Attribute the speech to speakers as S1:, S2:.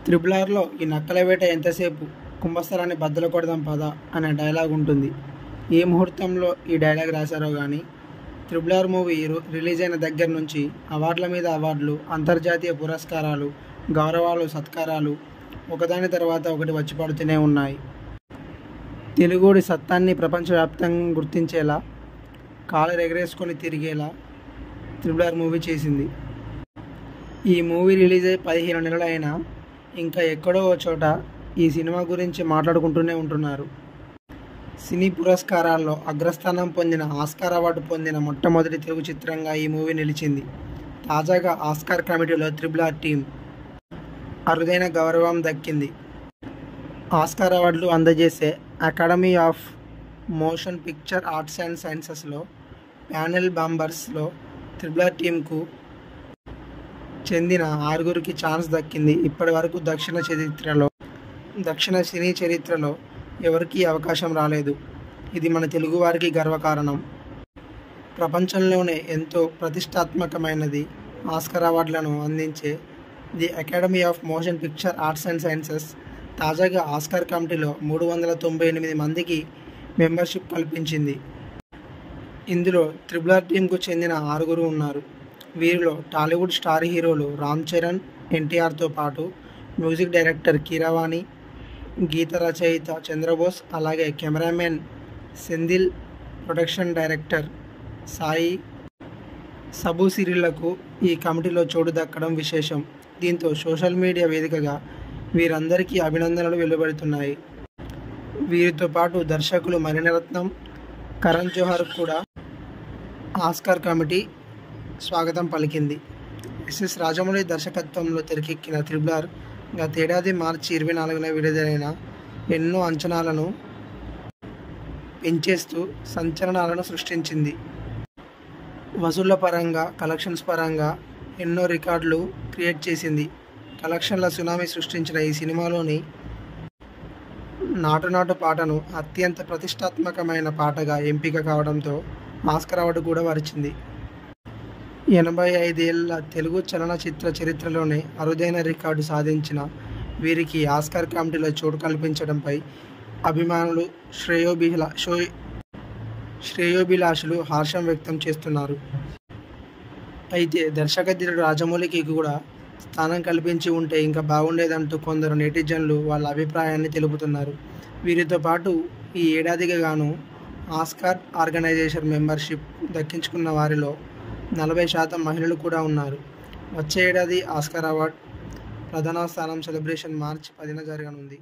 S1: Triple ఆర్‌లో ఈ నక్కల వేట ఎంతసేపు, కుంభస్థలాన్ని బద్దలు కొడదాం పద అనే డైలాగ్ ఉంటుంది. ఏ ముహూర్తంలో ఈ డైలాగ్ రాశారో గానీ, త్రిబుల్ ఆర్ మూవీ రిలీజ్ అయిన దగ్గర నుంచి అవార్డుల మీద అవార్డులు, అంతర్జాతీయ పురస్కారాలు, గౌరవాలు, సత్కారాలు ఒకదాని తర్వాత ఒకటి వచ్చి పడుతూనే ఉన్నాయి. తెలుగోడి సత్తాన్ని ప్రపంచవ్యాప్తంగా గుర్తించేలా, కాలర్ ఎగరేసుకొని తిరిగేలా త్రిబుల్ ఆర్ మూవీ చేసింది. ఈ మూవీ రిలీజ్ అయ్యి 15 నెలలు అయినా ఇంకా ఎక్కడో ఓ చోట ఈ సినిమా గురించి మాట్లాడుకుంటూనే ఉంటున్నారు. సినీ పురస్కారాల్లో అగ్రస్థానం పొందిన, ఆస్కార్ అవార్డు పొందిన మొట్టమొదటి తెలుగు చిత్రంగా ఈ మూవీ నిలిచింది. తాజాగా ఆస్కార్ కమిటీలో త్రిబుల్ ఆర్ టీం అరుదైన గౌరవం దక్కింది. ఆస్కార్ అవార్డులు అందజేసే Academy of Motion Picture Arts and సైన్సెస్లో ప్యానెల్ మెంబర్స్లో త్రిబుల్ ఆర్ టీంకు చెందిన 6గురికి ఛాన్స్ దక్కింది. ఇప్పటి వరకు దక్షిణ సినీ చరిత్రలో ఎవరికీ అవకాశం రాలేదు. ఇది మన తెలుగువారికి గర్వకారణం. ప్రపంచంలోనే ఎంతో ప్రతిష్టాత్మకమైనది ఆస్కార్ అవార్డులను అందించే the academy of Motion Picture Arts and sciences తాజాగా ఆస్కార్ కమిటీలో 398 మందికి మెంబర్షిప్ కల్పించింది. ఇందులో త్రిబుల్ ఆర్ టీంకు చెందిన 6గురు ఉన్నారు. వీరిలో టాలీవుడ్ స్టార్ హీరోలు రామ్ చరణ్, ఎన్టీఆర్తో పాటు మ్యూజిక్ డైరెక్టర్ కీరవాణి, గీత రచయిత చంద్రబోస్, అలాగే cameraman Senthil, production director Sai సబుసిరిలకు ఈ కమిటీలో చోటు దక్కడం విశేషం. దీంతో సోషల్ మీడియా వేదికగా వీరందరికీ అభినందనలు వెలువడుతున్నాయి. వీరితో పాటు దర్శకులు మణిరత్నం, కరణ్ జోహర్ కూడా ఆస్కార్ కమిటీ స్వాగతం పలికింది. ఎస్ఎస్ రాజమౌళి దర్శకత్వంలో తెరకెక్కిన త్రిబుల్ ఆర్ గతేడాది మార్చి 24న విడుదలైన ఎన్నో అంచనాలను పెంచేస్తూ సంచలనాలను సృష్టించింది. వసూళ్ల పరంగా, కలెక్షన్స్ పరంగా ఎన్నో రికార్డులు క్రియేట్ చేసింది. కలెక్షన్ల సునామీ సృష్టించిన ఈ సినిమాలోని నాటు నాటు పాటను అత్యంత ప్రతిష్టాత్మకమైన పాటగా ఎంపిక కావడంతో ఆస్కార్ అవార్డు కూడా వరించింది. 85 ఏళ్ల తెలుగు చలనచిత్ర చరిత్రలోనే అరుదైన రికార్డు సాధించిన వీరికి ఆస్కార్ కమిటీలో చోటు కల్పించడంపై అభిమానులు, శ్రేయోభిలాషులు హర్షం వ్యక్తం చేస్తున్నారు. అయితే దర్శకధీరుడు రాజమౌళికి కూడా స్థానం కల్పించి ఉంటే ఇంకా బాగుండేదంటూ కొందరు నెటిజన్లు వాళ్ళ అభిప్రాయాన్ని తెలుపుతున్నారు. వీరితో పాటు ఈ ఏడాదికి గాను ఆస్కార్ ఆర్గనైజేషన్ మెంబర్షిప్ దక్కించుకున్న వారిలో 40% మహిళలు కూడా ఉన్నారు. వచ్చే ఏడాది ఆస్కార్ అవార్డ్ ప్రధాన స్థానం సెలబ్రేషన్ మార్చి 10న జరగనుంది.